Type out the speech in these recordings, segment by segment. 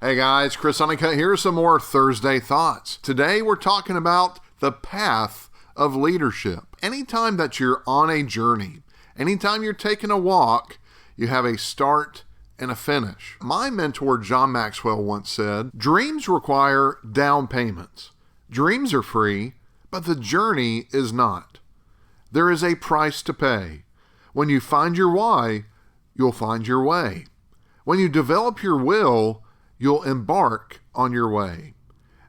Hey guys, Chris Honeycutt here with some more Thursday Thoughts. Today we're talking about the path of leadership. Anytime that you're on a journey, anytime you're taking a walk, you have a start and a finish. My mentor John Maxwell once said, dreams require down payments. Dreams are free, but the journey is not. There is a price to pay. When you find your why, you'll find your way. When you develop your will, you'll embark on your way.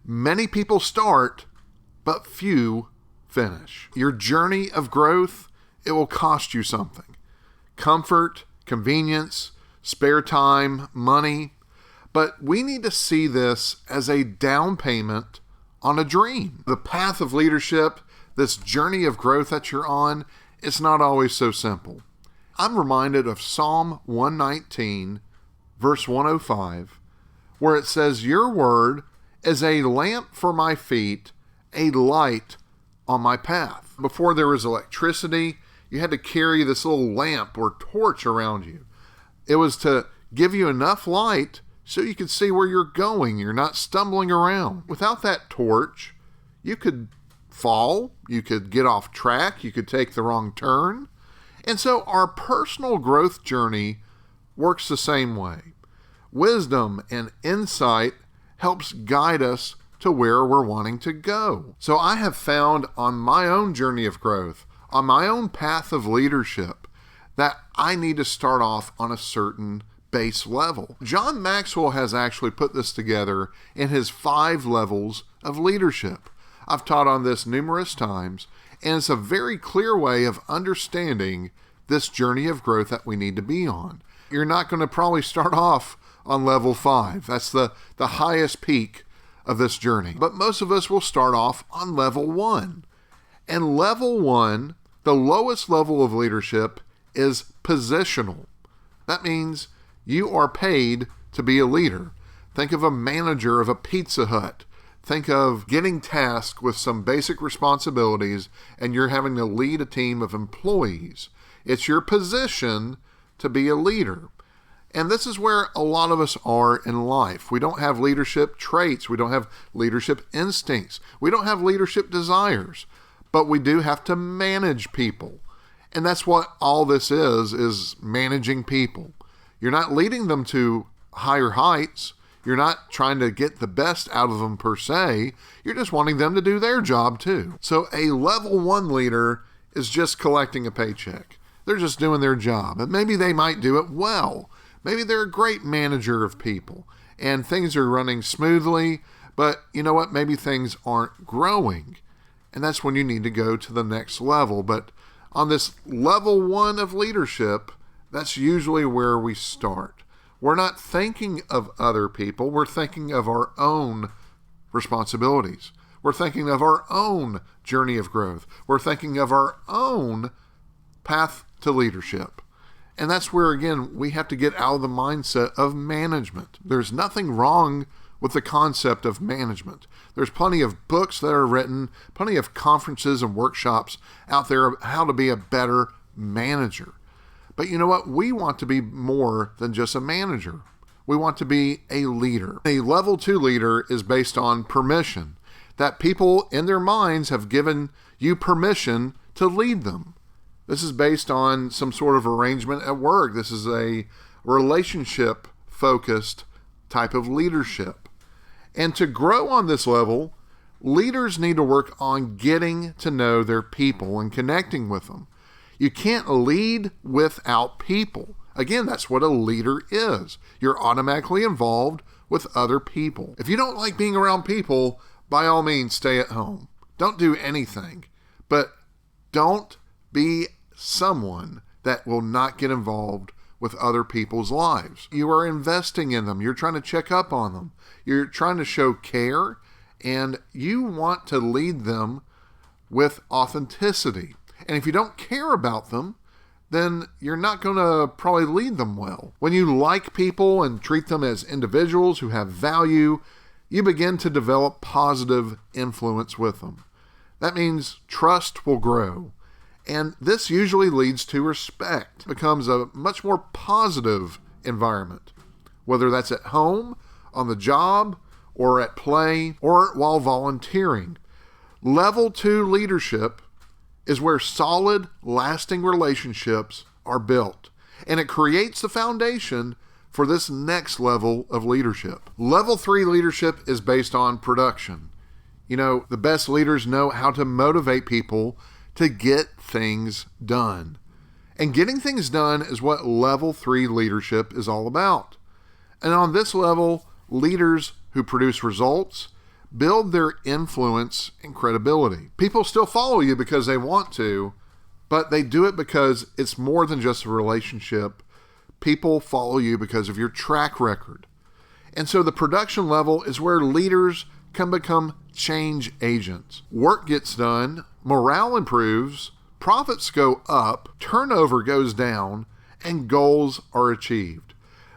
Many people start, but few finish. Your journey of growth, it will cost you something. Comfort, convenience, spare time, money. But we need to see this as a down payment on a dream. The path of leadership, this journey of growth that you're on, it's not always so simple. I'm reminded of Psalm 119, verse 105, where it says, your word is a lamp for my feet, a light on my path. Before there was electricity, you had to carry this little lamp or torch around you. It was to give you enough light so you could see where you're going. You're not stumbling around. Without that torch, you could fall, you could get off track, you could take the wrong turn. And so our personal growth journey works the same way. Wisdom and insight helps guide us to where we're wanting to go. So I have found on my own journey of growth, on my own path of leadership, that I need to start off on a certain base level. John Maxwell has actually put this together in his 5 levels of leadership. I've taught on this numerous times, and it's a very clear way of understanding this journey of growth that we need to be on. You're not going to probably start off on level 5. That's the highest peak of this journey. But most of us will start off on level 1. And level 1, the lowest level of leadership, is positional. That means you are paid to be a leader. Think of a manager of a Pizza Hut. Think of getting tasked with some basic responsibilities and you're having to lead a team of employees. It's your position to be a leader. And this is where a lot of us are in life. We don't have leadership traits. We don't have leadership instincts. We don't have leadership desires. But we do have to manage people. And that's what all this is managing people. You're not leading them to higher heights. You're not trying to get the best out of them per se. You're just wanting them to do their job too. So a level 1 leader is just collecting a paycheck. They're just doing their job. And maybe they might do it well. Maybe they're a great manager of people and things are running smoothly, but you know what? Maybe things aren't growing. And that's when you need to go to the next level. But on this level 1 of leadership, that's usually where we start. We're not thinking of other people. We're thinking of our own responsibilities. We're thinking of our own journey of growth. We're thinking of our own path to leadership. And that's where, again, we have to get out of the mindset of management. There's nothing wrong with the concept of management. There's plenty of books that are written, plenty of conferences and workshops out there of how to be a better manager. But you know what? We want to be more than just a manager. We want to be a leader. A level 2 leader is based on permission, that people in their minds have given you permission to lead them. This is based on some sort of arrangement at work. This is a relationship-focused type of leadership. And to grow on this level, leaders need to work on getting to know their people and connecting with them. You can't lead without people. Again, that's what a leader is. You're automatically involved with other people. If you don't like being around people, by all means, stay at home. Don't do anything. But don't be someone that will not get involved with other people's lives. You are investing in them. You're trying to check up on them. You're trying to show care, and you want to lead them with authenticity. And if you don't care about them, then you're not going to probably lead them well. When you like people and treat them as individuals who have value, you begin to develop positive influence with them. That means trust will grow. And this usually leads to respect. It becomes a much more positive environment, whether that's at home on the job or at play or while volunteering. Level 2 leadership is where solid, lasting relationships are built, and it creates the foundation for this next level of leadership. Level 3 leadership is based on production. The best leaders know how to motivate people to get things done. And getting things done is what level 3 leadership is all about. And on this level, leaders who produce results build their influence and credibility. People still follow you because they want to, but they do it because it's more than just a relationship. People follow you because of your track record. And so the production level is where leaders can become change agents. Work gets done, morale improves, profits go up, turnover goes down, and goals are achieved.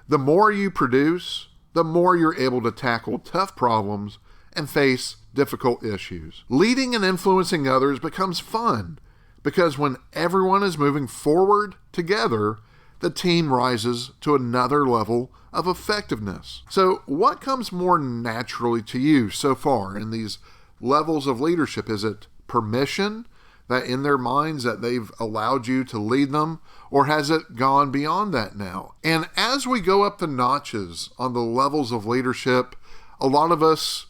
The more you produce, the more you're able to tackle tough problems and face difficult issues. Leading and influencing others becomes fun because when everyone is moving forward together, the team rises to another level of effectiveness. So what comes more naturally to you so far in these levels of leadership? Is it permission that in their minds that they've allowed you to lead them, or has it gone beyond that now? And as we go up the notches on the levels of leadership, a lot of us,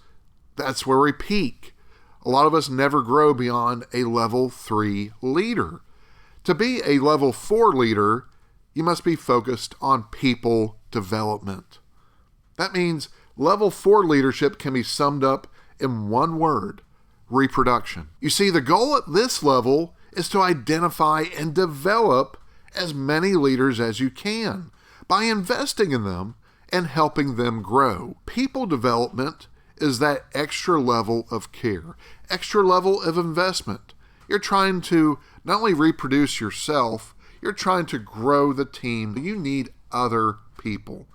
that's where we peak. A lot of us never grow beyond a level 3 leader. To be a level 4 leader, you must be focused on people development. That means level 4 leadership can be summed up in one word: reproduction. You see, the goal at this level is to identify and develop as many leaders as you can by investing in them and helping them grow. People development is that extra level of care, extra level of investment. You're trying to not only reproduce yourself, you're trying to grow the team. You need other people.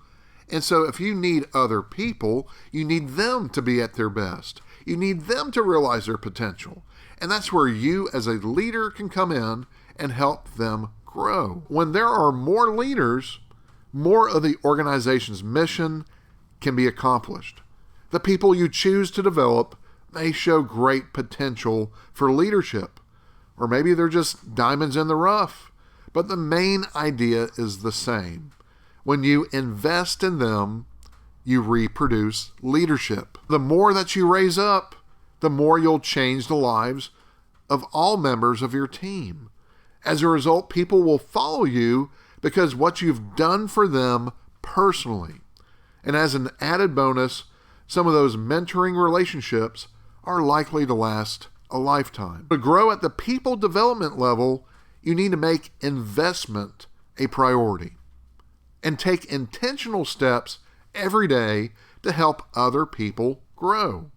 And so if you need other people, you need them to be at their best. You need them to realize their potential. And that's where you as a leader can come in and help them grow. When there are more leaders, more of the organization's mission can be accomplished. The people you choose to develop may show great potential for leadership, or maybe they're just diamonds in the rough. But the main idea is the same. When you invest in them, you reproduce leadership. The more that you raise up, the more you'll change the lives of all members of your team. As a result, people will follow you because what you've done for them personally. And as an added bonus, some of those mentoring relationships are likely to last a lifetime. To grow at the people development level, you need to make investment a priority and take intentional steps every day to help other people grow.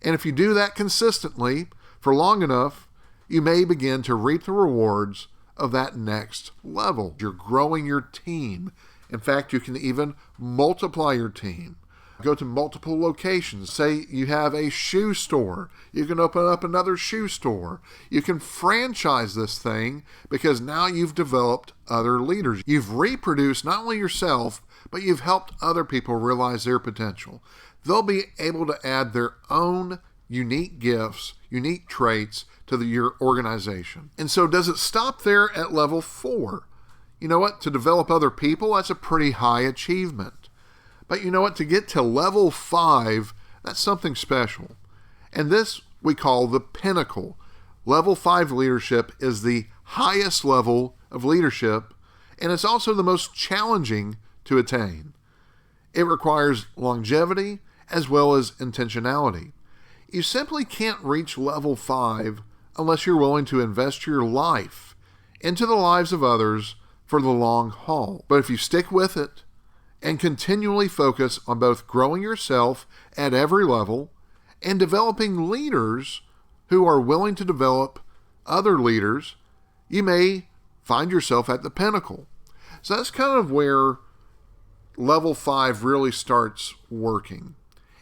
And if you do that consistently for long enough, you may begin to reap the rewards of that next level. You're growing your team. In fact, you can even multiply your team. Go to multiple locations. Say you have a shoe store. You can open up another shoe store. You can franchise this thing because now you've developed other leaders. You've reproduced not only yourself, but you've helped other people realize their potential. They'll be able to add their own unique gifts, unique traits to your organization. And so does it stop there at level 4? You know what? To develop other people, that's a pretty high achievement. But you know what? To get to level 5, that's something special. And this we call the pinnacle. Level 5 leadership is the highest level of leadership, and it's also the most challenging to attain. It requires longevity as well as intentionality. You simply can't reach level 5 unless you're willing to invest your life into the lives of others for the long haul. But if you stick with it, and continually focus on both growing yourself at every level and developing leaders who are willing to develop other leaders, you may find yourself at the pinnacle. So that's kind of where level 5 really starts working,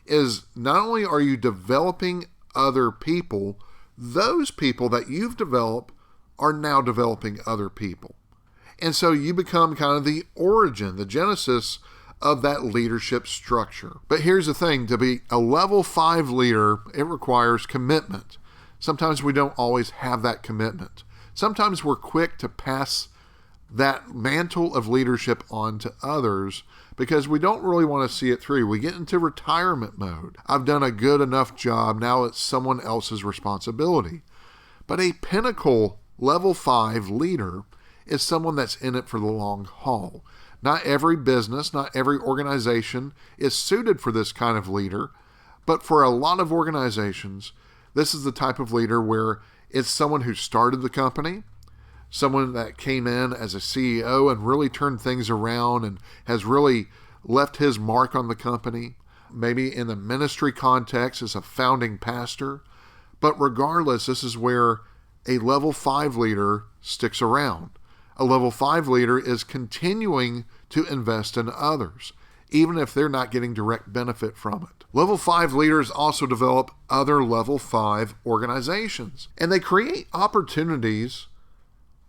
is not only are you developing other people, those people that you've developed are now developing other people. And so you become kind of the origin, the genesis of that leadership structure. But here's the thing, to be a level 5 leader, it requires commitment. Sometimes we don't always have that commitment. Sometimes we're quick to pass that mantle of leadership on to others because we don't really want to see it through. We get into retirement mode. I've done a good enough job. Now it's someone else's responsibility. But a pinnacle level 5 leader is someone that's in it for the long haul. Not every business, not every organization is suited for this kind of leader, but for a lot of organizations, this is the type of leader where it's someone who started the company, someone that came in as a CEO and really turned things around and has really left his mark on the company, maybe in the ministry context as a founding pastor. But regardless, this is where a level 5 leader sticks around. A level 5 leader is continuing to invest in others, even if they're not getting direct benefit from it. Level 5 leaders also develop other level 5 organizations, and they create opportunities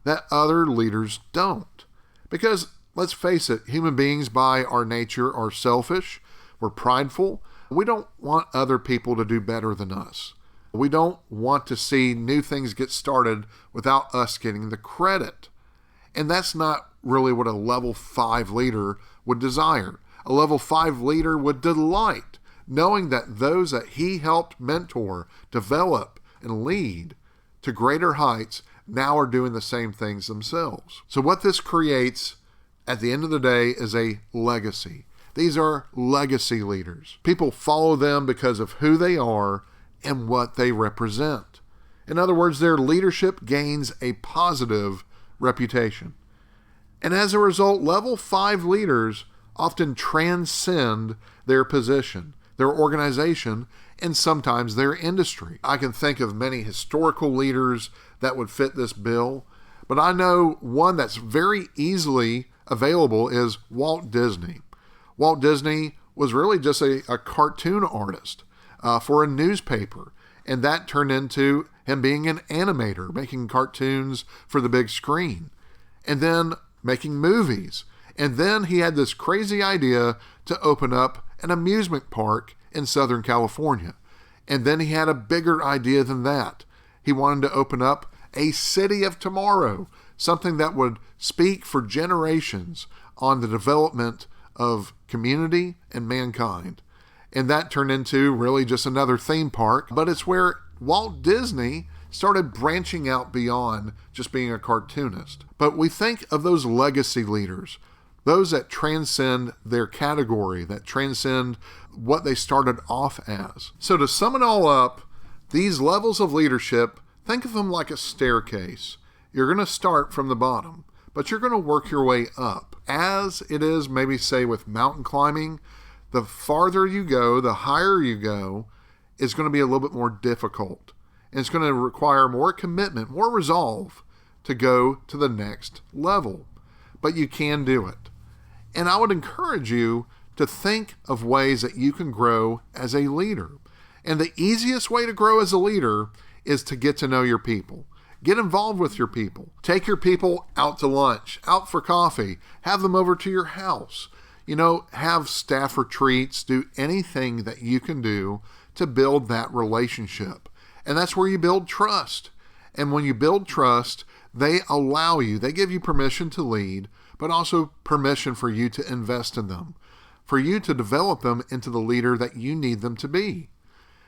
that other leaders don't. Because let's face it, human beings by our nature are selfish, we're prideful. We don't want other people to do better than us. We don't want to see new things get started without us getting the credit. And that's not really what a level 5 leader would desire. A level 5 leader would delight knowing that those that he helped mentor, develop, and lead to greater heights now are doing the same things themselves. So what this creates at the end of the day is a legacy. These are legacy leaders. People follow them because of who they are and what they represent. In other words, their leadership gains a positive reputation. And as a result, level 5 leaders often transcend their position, their organization, and sometimes their industry. I can think of many historical leaders that would fit this bill, but I know one that's very easily available is Walt Disney. Walt Disney was really just a cartoon artist for a newspaper, and that turned into him being an animator, making cartoons for the big screen, and then making movies. And then he had this crazy idea to open up an amusement park in Southern California. And then he had a bigger idea than that. He wanted to open up a city of tomorrow, something that would speak for generations on the development of community and mankind. And that turned into really just another theme park, but it's where Walt Disney started branching out beyond just being a cartoonist. But we think of those legacy leaders, those that transcend their category, that transcend what they started off as. So to sum it all up, these levels of leadership, think of them like a staircase. You're going to start from the bottom, but you're going to work your way up. As it is, maybe say with mountain climbing, the farther you go, the higher you go, is going to be a little bit more difficult. And it's going to require more commitment, more resolve to go to the next level. But you can do it. And I would encourage you to think of ways that you can grow as a leader. And the easiest way to grow as a leader is to get to know your people. Get involved with your people. Take your people out to lunch, out for coffee, have them over to your house. Have staff retreats, do anything that you can do to build that relationship. And that's where you build trust. And when you build trust, they give you permission to lead, but also permission for you to invest in them, for you to develop them into the leader that you need them to be.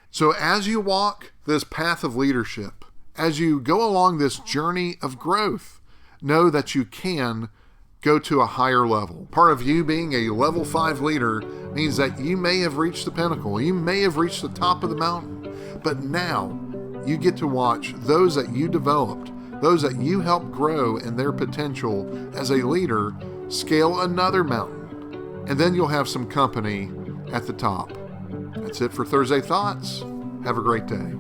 So as you walk this path of leadership, as you go along this journey of growth, know that you can go to a higher level. Part of you being a level 5 leader means that you may have reached the pinnacle, you may have reached the top of the mountain, but now you get to watch those that you developed, those that you helped grow in their potential as a leader, scale another mountain. And then you'll have some company at the top. That's it for Thursday Thoughts. Have a great day.